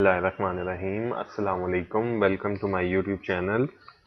Bismillahirrahmanirrahim. Assalamu alaikum. Welcome to my YouTube channel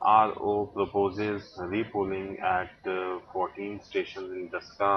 RO proposes repolling at 14 stations in Daska.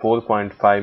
4.5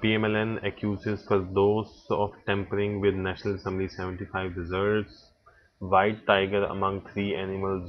PMLN accuses Firdaus of tampering with National Assembly 75 results. White tiger among three animals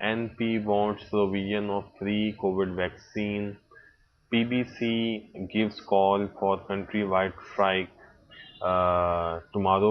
NP wants provision of free COVID vaccine. PBC gives call for countrywide strike tomorrow.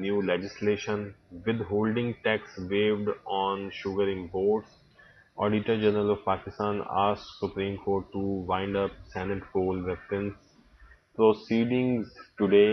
new legislation. Withholding tax waived on sugar imports. Auditor General of Pakistan asks Supreme Court to wind up Senate poll reference proceedings today.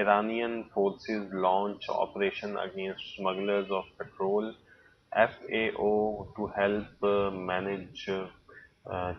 Iranian forces launch operation against smugglers of petrol. FAO to help manage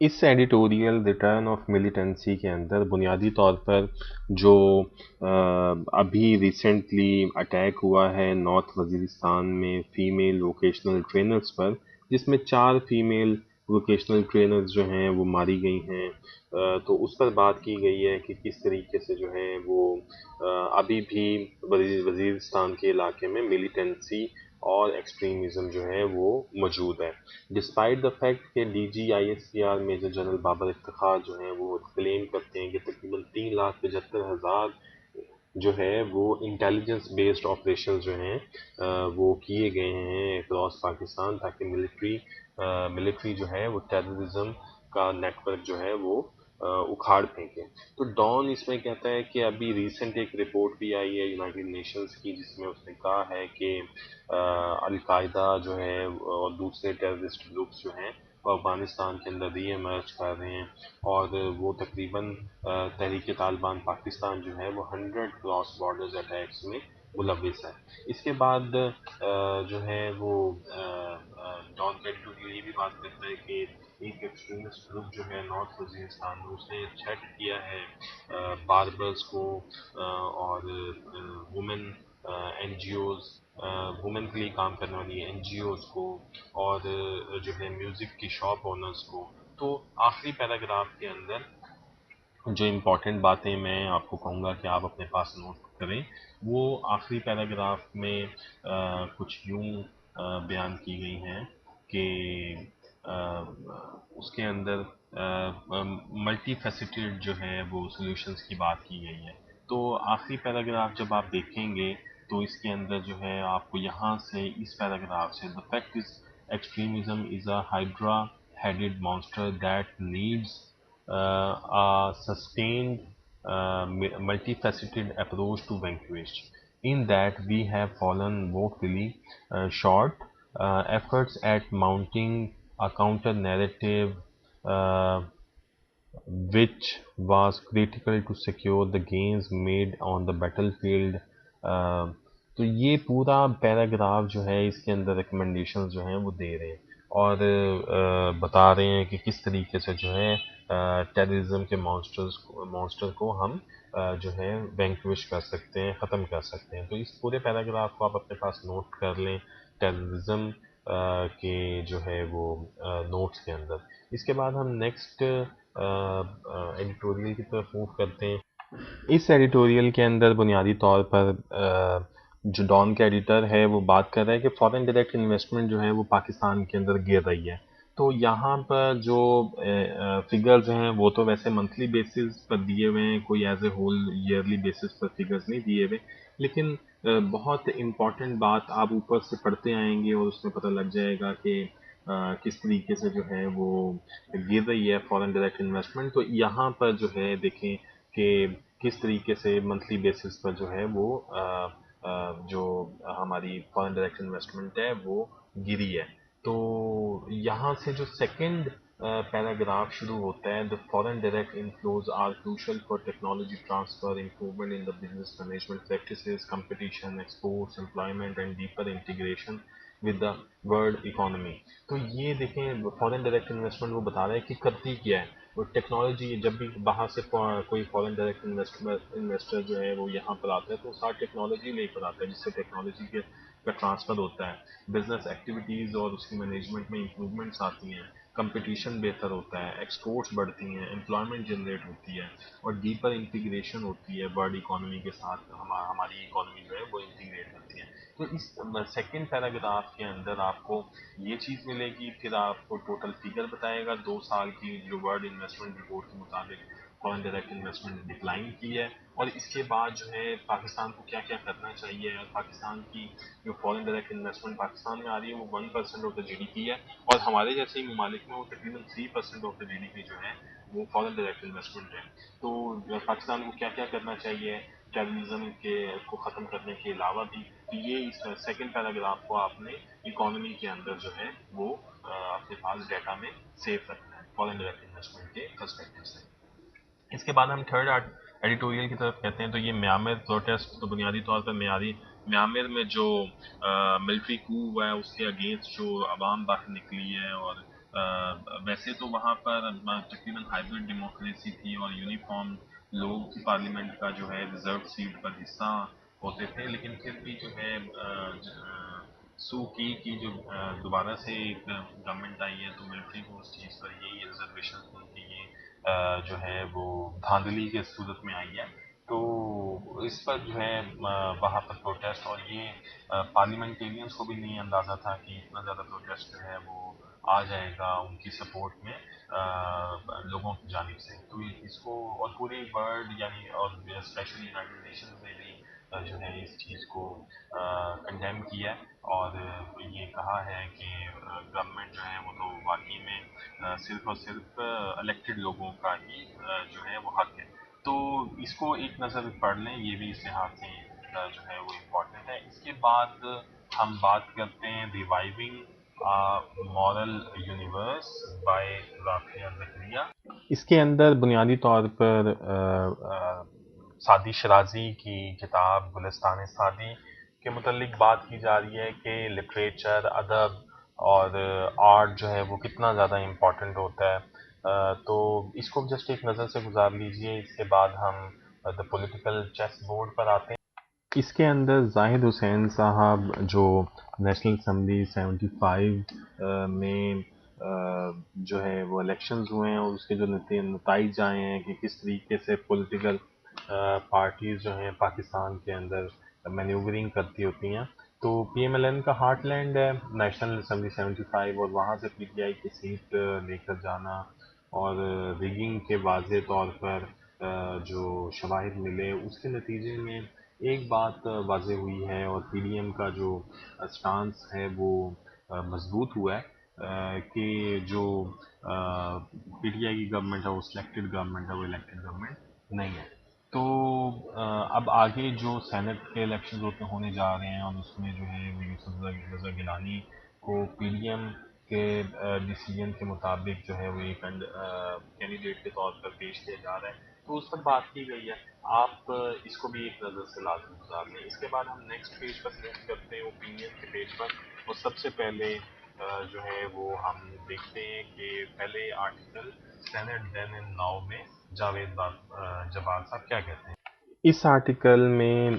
اس editorial return of militancy کے اندر بنیادی طور پر جو ابھی recently attack ہوا ہے north Waziristan میں فیمیل ووکیشنل ٹرینرز پر، جس میں 4 فیمیل ووکیشنل ٹرینرز جو ہیں وہ ماری گئی ہیں، تو اس پر بات کی گئی ہے کہ کس طریقے سے جو ہے وہ ابھی بھی وزیرستان کے علاقے میں ملیٹنسی اور ایکسٹریمزم جو ہے وہ موجود ہے، ڈسپائٹ دا فیکٹ کہ D G I S P R major general Babar Iftikhar جو ہیں وہ کلیم کرتے ہیں کہ تقریباً 3,75,000 جو ہے وہ انٹیلیجنس بیسڈ آپریشن جو ہیں وہ کیے گئے ہیں اکراس پاکستان، تاکہ ملٹری جو ہے وہ ٹیررزم کا نیٹ ورک جو ہے وہ اکھاڑ پھینکے۔ تو ڈان اس میں کہتا ہے کہ ابھی ریسنٹ ایک رپورٹ بھی آئی ہے یونائٹڈ نیشنز کی، جس میں اس نے کہا ہے کہ القاعدہ جو ہے اور دوسرے ٹیررسٹ گروپس جو ہیں وہ افغانستان کے اندر ری ایمرج کر رہے ہیں، اور وہ تقریباً تحریک طالبان پاکستان جو ہے وہ 100 کراس بارڈرز اٹیکس میں ملوث ہے۔ اس کے بعد جو ہے وہ ڈان پیڈو یہ بھی بات کرتا ہے کہ ایک ایکسٹریمسٹ گروپ جو ہے نارتھ وزیرستان میں، اس نے تھریٹ کیا ہے باربرز کو اور women N G Os, women کے لیے کام کرنے والی این جی اوز کو، اور جو ہے میوزک کی شاپ اونرز کو۔ تو آخری پیراگراف کے اندر جو امپورٹنٹ باتیں میں آپ کو کہوں گا کہ آپ اپنے پاس نوٹ کریں، وہ آخری پیراگراف میں کچھ یوں بیان کی گئی ہیں کہ آ، اس کے اندر ملٹی فیسیٹڈ جو ہے وہ سولوشنز کی بات کی گئی ہے۔ تو آخری پیراگراف جب آپ دیکھیں گے تو اس کے اندر جو ہے آپ کو یہاں سے اس پیراگراف سے the fact is extremism is a hydra headed monster that needs a sustained multifaceted approach to vanquish. In that we have fallen woefully short. Efforts at mounting a counter narrative uh, which was critical to secure the gains made on the battlefield. تو یہ پورا paragraph جو ہے اس کے اندر recommendations جو ہیں وہ دے رہے ہیں، اور بتا رہے ہیں کہ کس طریقے سے جو ہے ٹیررزم کے مانسٹر کو ہم جو ہے وینکوش کر سکتے ہیں، ختم کر سکتے ہیں۔ تو اس پورے پیراگراف کو آپ اپنے پاس نوٹ کر لیں ٹیررزم کے جو ہے وہ نوٹس کے اندر۔ اس کے بعد ہم نیکسٹ ایڈیٹوریل کی طرف موو کرتے ہیں۔ اس ایڈیٹوریل کے اندر بنیادی طور پر جو ڈان کا ایڈیٹر ہے وہ بات کر رہا ہے کہ فارن ڈائریکٹ انویسٹمنٹ جو ہے وہ پاکستان کے اندر گر رہی ہے۔ تو یہاں پر جو فگرز ہیں وہ تو ویسے منتھلی بیسس پر دیے ہوئے ہیں، کوئی as a whole yearly basis پر فگرز نہیں دیے ہوئے، لیکن بہت امپورٹنٹ بات آپ اوپر سے پڑھتے آئیں گے اور اس میں پتہ لگ جائے گا کہ کس طریقے سے جو ہے وہ گر رہی ہے فارن ڈائریکٹ انویسٹمنٹ۔ تو یہاں پر جو ہے دیکھیں کہ کس طریقے سے منتھلی بیسس پر جو ہے وہ جو ہماری فارن ڈائریکٹ انویسٹمنٹ ہے وہ گری ہے۔ تو یہاں سے جو سیکنڈ پیراگراف شروع ہوتا ہے، the foreign direct inflows are crucial for technology transfer, improvement in the business management practices, competition, exports, employment and deeper integration with the world economy۔ تو یہ دیکھیں فارن ڈائریکٹ انویسٹمنٹ وہ بتا رہا ہے کہ کرتی کیا ہے، وہ ٹیکنالوجی، جب بھی باہر سے کوئی فارن ڈائریکٹ انویسٹر جو ہے وہ یہاں پر آتا ہے تو ساتھ ٹیکنالوجی لے کر آتا ہے، جس سے ٹیکنالوجی کے کا ٹرانسفر ہوتا ہے، بزنس ایکٹیویٹیز اور اس کی مینجمنٹ میں امپرومنٹس آتی ہیں، کمپٹیشن بہتر ہوتا ہے، ایکسپورٹس بڑھتی ہیں، امپلائمنٹ جنریٹ ہوتی ہے، اور ڈیپر انٹیگریشن ہوتی ہے ورلڈ اکانومی کے ساتھ، ہماری اکانومی جو ہے وہ انٹیگریٹ ہوتی ہے۔ تو اس سیکنڈ پیراگراف کے اندر آپ کو یہ چیز ملے گی، پھر آپ کو ٹوٹل فگر بتائے گا 2 سال کی جو ورلڈ انویسٹمنٹ رپورٹ کے مطابق فارن ڈائریکٹ انویسٹمنٹ ڈکلائن کی ہے، اور اس کے بعد جو ہے پاکستان کو کیا کیا کرنا چاہیے، اور پاکستان کی جو فارن ڈائریکٹ انویسٹمنٹ پاکستان میں آ رہی ہے وہ 1% of the G D P ہے، اور ہمارے جیسے ہی ممالک میں وہ تقریباً 3% of the G D P جو ہے وہ فارن ڈائریکٹ انویسٹمنٹ ہے۔ تو پاکستان کو کیا کیا کرنا چاہیے ٹیررزم کے کو ختم کرنے کے علاوہ بھی، تو یہ اس سیکنڈ پیراگراف کو آپ نے اکانومی کے اندر جو ہے وہ اپنے پاس ڈیٹا میں سیو رکھنا ہے فارن ڈائریکٹ انویسٹمنٹ کے پرسپیکٹو سے۔ اس کے بعد ہم تھرڈ ایڈیٹوریل کی طرف کہتے ہیں، تو یہ میامر پروٹیسٹ، تو بنیادی طور پر میامر میں جو ملٹری کو ہوا ہے اس کے اگینسٹ جو عوام باہر نکلی ہے، اور ویسے تو وہاں پر تقریباً ہائیبرڈ ڈیموکریسی تھی اور یونیفارم لوگ پارلیمنٹ کا جو ہے ریزرو سیٹ پر حصہ ہوتے تھے، لیکن پھر بھی جو ہے سو کی جو دوبارہ سے ایک گورنمنٹ آئی ہے تو ملٹری کو اس چیز پر یہی ریزرویشن تھی کہ یہ جو ہے وہ دھاندلی کے صورت میں آئی ہے، تو اس پر جو ہے وہاں پر پروٹیسٹ، اور یہ پارلیمنٹیرینس کو بھی نہیں اندازہ تھا کہ اتنا زیادہ پروٹیسٹ جو ہے وہ آ جائے گا ان کی سپورٹ میں لوگوں کی جانب سے، تو اس کو اور پوری ورلڈ یعنی اور اسپیشلی یونائٹیڈ نیشنز نے بھی جو ہے اس چیز کو کنڈیم کیا ہے، اور یہ کہا ہے کہ گورنمنٹ جو ہے وہ تو واقعی میں صرف اور صرف الیکٹڈ لوگوں کا ہی جو ہے وہ حق ہے، تو اس کو ایک نظر پڑھ لیں، یہ بھی اس لحاظ سے جو ہے وہ امپورٹنٹ ہے۔ اس کے بعد ہم بات کرتے ہیں reviving moral universe by Rafia Zakaria. اس کے اندر بنیادی طور پر سعدی شرازی کی کتاب گلستان سعدی کے متعلق بات کی جا رہی ہے کہ لٹریچر، ادب اور آرٹ جو ہے وہ کتنا زیادہ امپورٹنٹ ہوتا ہے، تو اس کو جسٹ ایک نظر سے گزار لیجئے، اس کے بعد ہم دا پولیٹیکل چیس بورڈ پر آتے ہیں۔ اس کے اندر زاہد حسین صاحب جو نیشنل اسمبلی 75 میں جو ہے وہ الیکشنز ہوئے ہیں اور اس کے جو نتائج آئے ہیں کہ کس طریقے سے پولیٹیکل پارٹیز جو ہیں پاکستان کے اندر مینیورنگ کرتی ہوتی ہیں، تو پی ایم ایل این کا ہارٹ لینڈ ہے نیشنل اسمبلی 75، اور وہاں سے پی ٹی آئی کی سیٹ لے کر جانا اور ریگنگ کے واضح طور پر جو شواہد ملے اس کے نتیجے میں ایک بات واضح ہوئی ہے، اور پی ڈی ایم کا جو اسٹانس ہے وہ مضبوط ہوا ہے کہ جو پی ٹی آئی کی گورنمنٹ ہے وہ سلیکٹڈ گورنمنٹ ہے، وہ الیکٹڈ گورنمنٹ نہیں ہے، تو اب آگے جو سینٹ کے الیکشن ہونے جا رہے ہیں اور اس میں جو ہے وہ یوسف رضا گیلانی کو پی ڈی ایم کے ڈیسیجن کے مطابق جو ہے وہ ایک کینڈیڈیٹ کے طور پر پیش کیا جا رہا ہے، تو اس پر بات کی گئی ہے، آپ اس کو بھی ایک نظر سے لازمی گزار لیں۔ اس کے بعد ہم نیکسٹ پیج پر موو کرتے ہیں اوپینین کے پیج پر، اور سب سے پہلے جو ہے وہ ہم دیکھتے ہیں کہ پہلے article sent then and now میں جاوید جبار صاحب کیا کہتے ہیں۔ اس آرٹیکل میں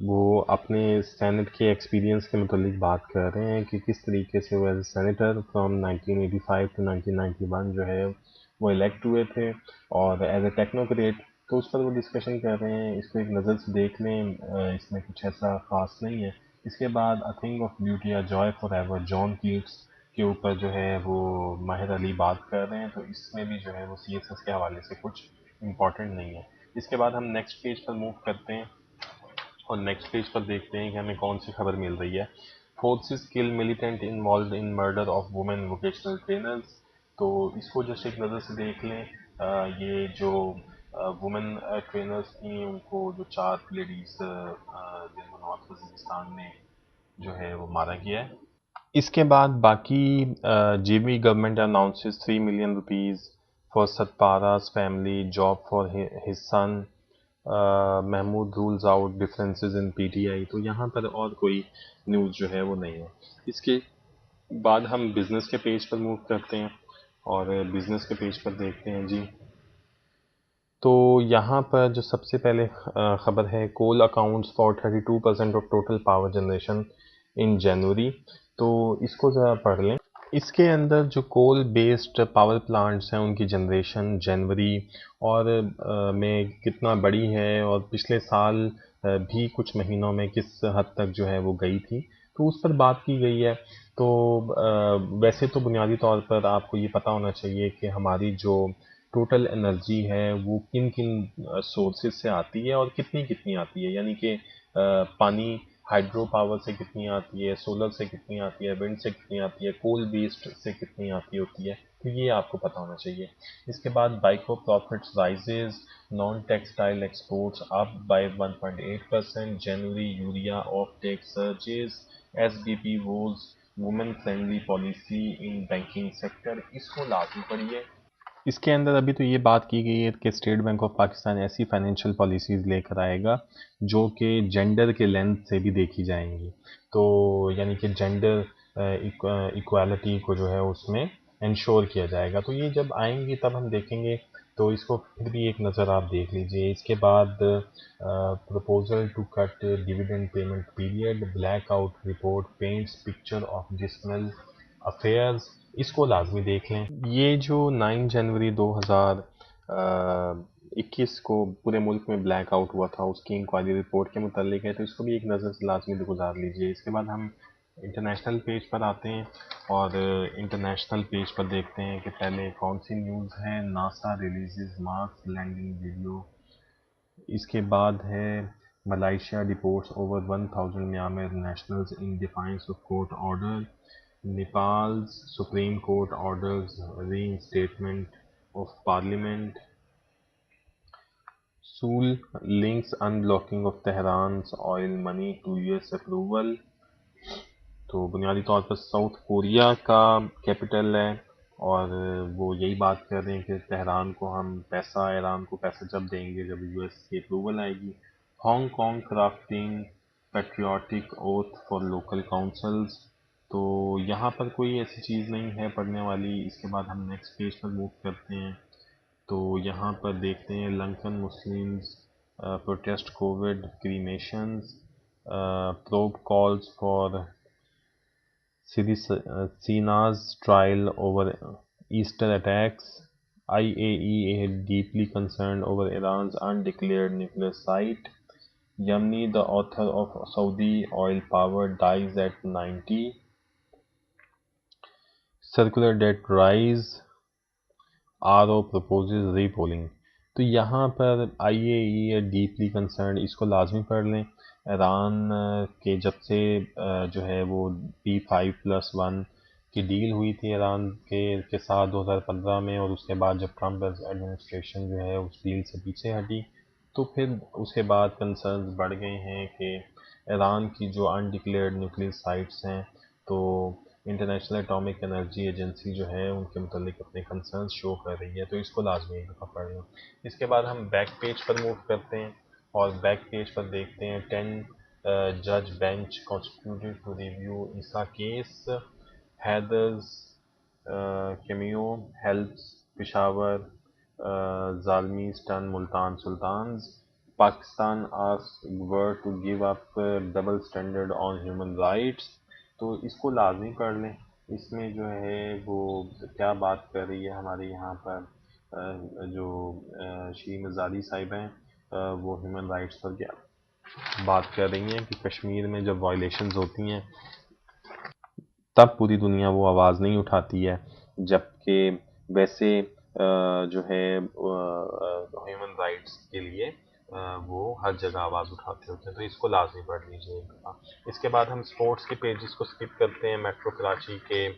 وہ اپنے سینٹ کے ایکسپیرینس کے متعلق بات کر رہے ہیں کہ کس طریقے سے وہ as a senator from 1985 to 1991 جو ہے وہ الیکٹ ہوئے تھے، اور ایز اے ٹیکنوکریٹ، تو اس پر وہ ڈسکشن کر رہے ہیں، اس کو ایک نظر سے دیکھ لیں، اس میں کچھ ایسا خاص نہیں ہے۔ اس کے بعد a thing of beauty a joy forever John Keats کے اوپر جو ہے وہ ماہر علی بات کر رہے ہیں، تو اس میں بھی جو ہے وہ سی ایس ایس کے حوالے سے کچھ امپورٹنٹ نہیں ہے۔ اس کے بعد ہم نیکسٹ پیج پر موو کرتے ہیں، اور نیکسٹ پیج پر دیکھتے ہیں کہ ہمیں کون سی خبر مل رہی ہے۔ Forces kill militant involved in murder of women vocational trainers, تو اس کو جسٹ ایک نظر سے دیکھ لیں، یہ جو وومن ٹرینرز تھیں ان کو جو 4 لیڈیز جن کو نارتھ وزیرستان میں جو ہے وہ مارا گیا ہے۔ اس کے بعد باقی G B government announces 3 million rupees for Sadpara's family job for his son، Mahmood rules out differences in P T I, تو یہاں پر اور کوئی نیوز جو ہے وہ نہیں ہے۔ اس کے بعد ہم بزنس کے پیج پر موو کرتے ہیں، اور بزنس کے پیج پر دیکھتے ہیں جی، تو یہاں پر جو سب سے پہلے خبر ہے، coal accounts for 32% of total power generation in January, تو اس کو ذرا پڑھ لیں۔ اس کے اندر جو کول بیسڈ پاور پلانٹس ہیں ان کی جنریشن جنوری اور میں کتنا بڑی ہے، اور پچھلے سال بھی کچھ مہینوں میں کس حد تک جو ہے وہ گئی تھی، تو اس پر بات کی گئی ہے۔ تو ویسے تو بنیادی طور پر آپ کو یہ پتہ ہونا چاہیے کہ ہماری جو ٹوٹل انرجی ہے وہ کن کن سورسز سے آتی ہے اور کتنی کتنی آتی ہے، یعنی کہ پانی ہائیڈرو پاور سے کتنی آتی ہے، سولر سے کتنی آتی ہے، ونڈ سے کتنی آتی ہے، کول بیسڈ سے کتنی آتی ہوتی ہے، تو یہ آپ کو پتہ ہونا چاہیے۔ اس کے بعد Byco profits rises, non textile exports up by 1.8%، January urea offtake surges, S B P woos women friendly policy in banking sector, اس کو لازمی پڑھیے۔ اس کے اندر ابھی تو یہ بات کی گئی ہے کہ اسٹیٹ بینک آف پاکستان ایسی فائنینشیل پالیسیز لے کر آئے گا جو کہ جینڈر کے لینس سے بھی دیکھی جائیں گی، تو یعنی کہ جینڈر ایکوالٹی کو جو ہے اس میں انشور کیا جائے گا. تو یہ جب آئیں گی تب ہم دیکھیں گے. تو اس کو پھر بھی ایک نظر آپ دیکھ لیجئے. اس کے بعد proposal to cut dividend payment period, blackout report paints picture of dismal affairs, اس کو لازمی دیکھ لیں. یہ جو 9 جنوری 2021 کو پورے ملک میں بلیک آؤٹ ہوا تھا، اس کی انکوائری رپورٹ کے متعلق ہے، تو اس کو بھی ایک نظر سے لازمی گزار لیجئے. اس کے بعد ہم انٹرنیشنل پیج پر آتے ہیں اور انٹرنیشنل پیج پر دیکھتے ہیں کہ پہلے کون سی نیوز ہے. NASA releases Mars landing video. اس کے بعد ہے Malaysia deports over 1000 Myanmar nationals in defiance of court order. Nepal's supreme court orders reinstatement of parliament. Seoul links in blocking of Tehran's oil money to US approval. تو بنیادی طور پر South Korea کا capital ہے اور وہ یہی بات کر رہے ہیں کہ تہران کو ہم پیسہ، ایران کو پیسہ جب دیں گے جب US کی اپروول آئے گی. Hong Kong crafting patriotic oath for local councils. تو یہاں پر کوئی ایسی چیز نہیں ہے پڑھنے والی. اس کے بعد ہم نیکسٹ پیج پر موو کرتے ہیں. تو یہاں پر دیکھتے ہیں Lankan Muslims protest Covid cremations. Probe calls for Sina's trial over Easter attacks. IAEA deeply concerned over Iran's undeclared nuclear site. Yamni, the author of Saudi oil power, dies at 90. Circular debt rise. RO proposes repolling. تو یہاں پر آئی اے ای deeply concerned, اس کو لازمی پڑھ لیں. ایران کے جب سے جو ہے وہ P5+1 کی ڈیل ہوئی تھی ایران کے ساتھ 2015 میں، اور اس کے بعد جب ٹرمپ ایڈمنسٹریشن جو ہے اس ڈیل سے پیچھے ہٹی، تو پھر اس کے بعد کنسرنز بڑھ گئے ہیں کہ ایران کی جو انڈکلیئرڈ نیوکلیئر سائٹس ہیں، تو انٹرنیشنل اٹامک انرجی ایجنسی جو ہے ان کے متعلق اپنے کنسرنز شو کر رہی ہے. تو اس کو لازمی ایک دفعہ پڑھ لیں. اس کے بعد ہم بیک پیج پر موو کرتے ہیں اور بیک پیج پر دیکھتے ہیں 10 جج bench constituted to review Isa case. Haider's cameo helps Peshawar Zalmi stun Multan Sultans. Pakistan asks world to give up double standard on human rights. تو اس کو لازمی پڑھ لیں. اس میں جو ہے وہ کیا بات کر رہی ہے ہمارے یہاں پر جو شرین زادی صاحبہ ہیں، وہ ہیومن رائٹس پر کیا بات کر رہی ہیں کہ کشمیر میں جب وائلیشنز ہوتی ہیں تب پوری دنیا وہ آواز نہیں اٹھاتی ہے، جبکہ ویسے جو ہے ہیومن رائٹس کے لیے وہ ہر جگہ آواز اٹھاتے ہوتے ہیں. تو اس کو لازمی پڑھ لیجیے ایک دفعہ. اس کے بعد ہم سپورٹس کے پیجز کو سکپ کرتے ہیں. میٹرو کراچی کے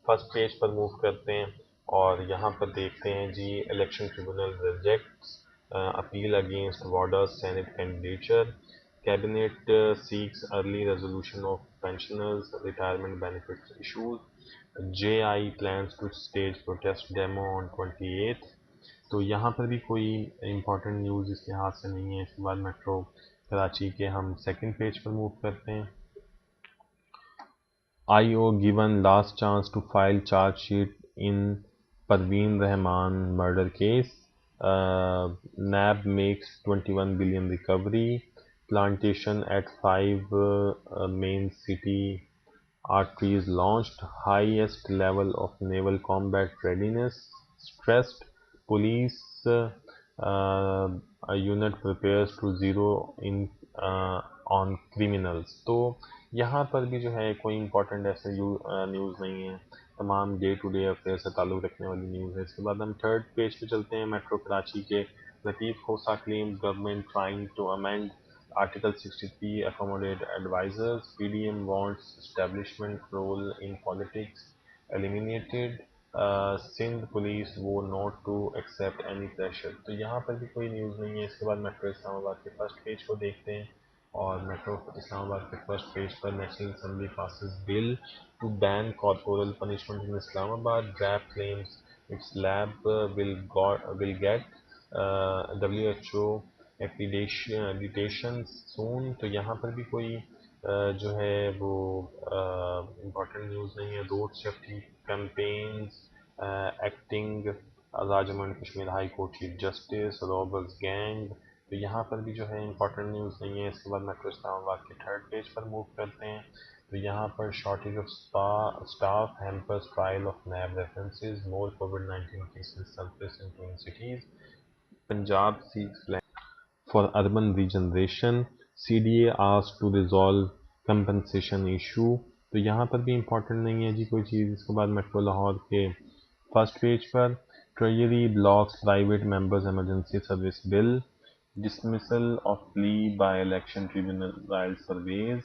فرسٹ پیج پر موو کرتے ہیں اور یہاں پر دیکھتے ہیں G election tribunal rejects appeal against Vawda's senate candidature. Cabinet seeks early resolution of pensioners retirement benefits issues. JI plans to stage protest demo on 28th. تو یہاں پر بھی کوئی امپورٹنٹ نیوز اس لحاظ سے نہیں ہے. اس کے بعد میٹرو کراچی کے ہم سیکنڈ پیج پر موو کرتے ہیں. IO given last chance to file charge sheet in Parveen Rahman murder case. NAB makes 21 billion recovery. Plantation at 5 main city arteries launched. Highest level of naval combat readiness stressed. Police unit prepares to zero in on criminals. تو یہاں پر بھی جو ہے کوئی important ایسے news نہیں ہے، تمام ڈے ٹو ڈے افیئر سے تعلق رکھنے والی نیوز ہے. اس کے بعد ہم تھرڈ پیج پہ چلتے ہیں. میٹرو کراچی کے Latif Khosa claims government trying to amend article 63 accommodate advisors. PDM wants establishment role in politics eliminated. Sindh police vows not to accept any pressure. تو یہاں پر بھی کوئی نیوز نہیں ہے. اس کے بعد میٹرو اسلام آباد کے فرسٹ پیج کو دیکھتے ہیں اور میٹرو اسلام آباد کے فرسٹ پیج پر national assembly passes bill to ban corporal punishment in Islamabad. DRAP claims its lab will get WHO accreditation soon. تو یہاں پر بھی کوئی جو ہے وہ امپورٹنٹ نیوز نہیں ہے. روڈ سیفٹی کیمپینز ایکٹنگ راجمن Kashmir high court chief justice robbers gang. تو یہاں پر بھی جو ہے امپورٹنٹ نیوز نہیں ہے. اس کے بعد میٹرو اسلام آباد کے تھرڈ پیج پر موو کرتے ہیں. تو یہاں پر shortage of staff hampers trial of NAB references more کووڈ-19 cases surface in twin cities. Punjab seeks for urban regeneration. CDA asked to resolve compensation issue. تو یہاں پر بھی امپورٹنٹ نہیں ہے جی کوئی چیز. اس کے بعد میٹرو لاہور کے فرسٹ پیج پر treasury blocks private members emergency service bill, dismissal of plea by election tribunal royal surveys.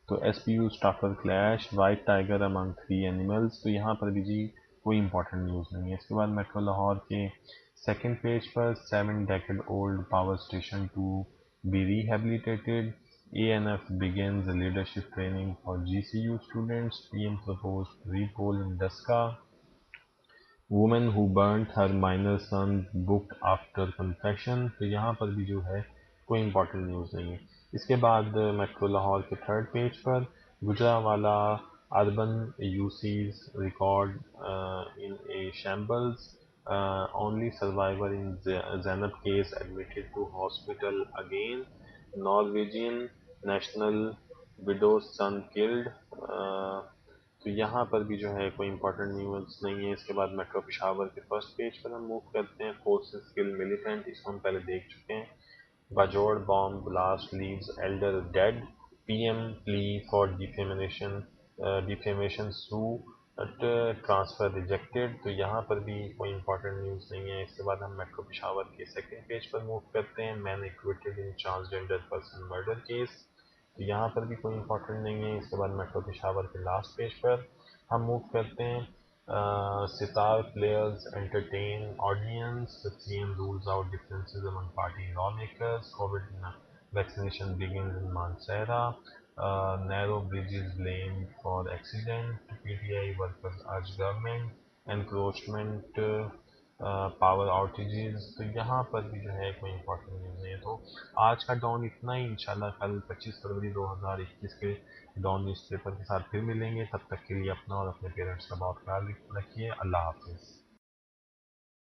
تو S P U staffer clash white tiger among 3 animals. تو یہاں پر بھی جی کوئی امپورٹنٹ نیوز نہیں ہے. اس کے بعد میٹرو لاہور کے second page per 7 decade old power station to be rehabilitated. ANF begins leadership training for GCU students. PM proposed re-poll in Daska. Woman who burnt her minor son booked after confession. تو یہاں پر بھی جو ہے کوئی important news نہیں ہے. اس کے بعد میٹرو لاہور کے تھرڈ پیج پر Gujranwala urban UCs record in a shambles. Only survivor in Zainab case admitted to hospital again. Norwegian national widow's son killed. تو یہاں پر بھی جو ہے کوئی امپورٹنٹ نیوز نہیں ہے. اس کے بعد میٹرو پشاور کے فرسٹ پیج پر ہم موو کرتے ہیں. فورسز کل ملیٹنٹ, اس کو ہم پہلے دیکھ چکے ہیں. Bajaur bomb blast leaves elder dead. P M plea for defamation suit transfer rejected. تو یہاں پر بھی کوئی امپورٹنٹ نیوز نہیں ہے. اس کے بعد ہم میٹرو پشاور کے سیکنڈ پیج پر موو کرتے ہیں. مین ایکویٹڈ ان ٹرانسجینڈر پرسن مرڈر کیس. تو یہاں پر بھی کوئی امپورٹنٹ نہیں ہے. اس کے بعد میٹرو پشاور کے لاسٹ پیج پر ہم موو کرتے ہیں. Star players entertain audience. C M rules out differences among party lawmakers. Covid vaccination begins in Mansehra. Narrow bridges blamed for accident. PTI workers urge government. Encroachment, power outages. تو یہاں پر بھی جو ہے کوئی important news نہیں ہے. تو آج کا ڈان اتنا ہی. انشاءاللہ کل 25 فروری 2021 کے ڈان نیوز پیپر کے ساتھ پھر ملیں گے. تب تک کے لیے اپنا اور اپنے پیرنٹس کا بہت خیال رکھیے. اللہ حافظ.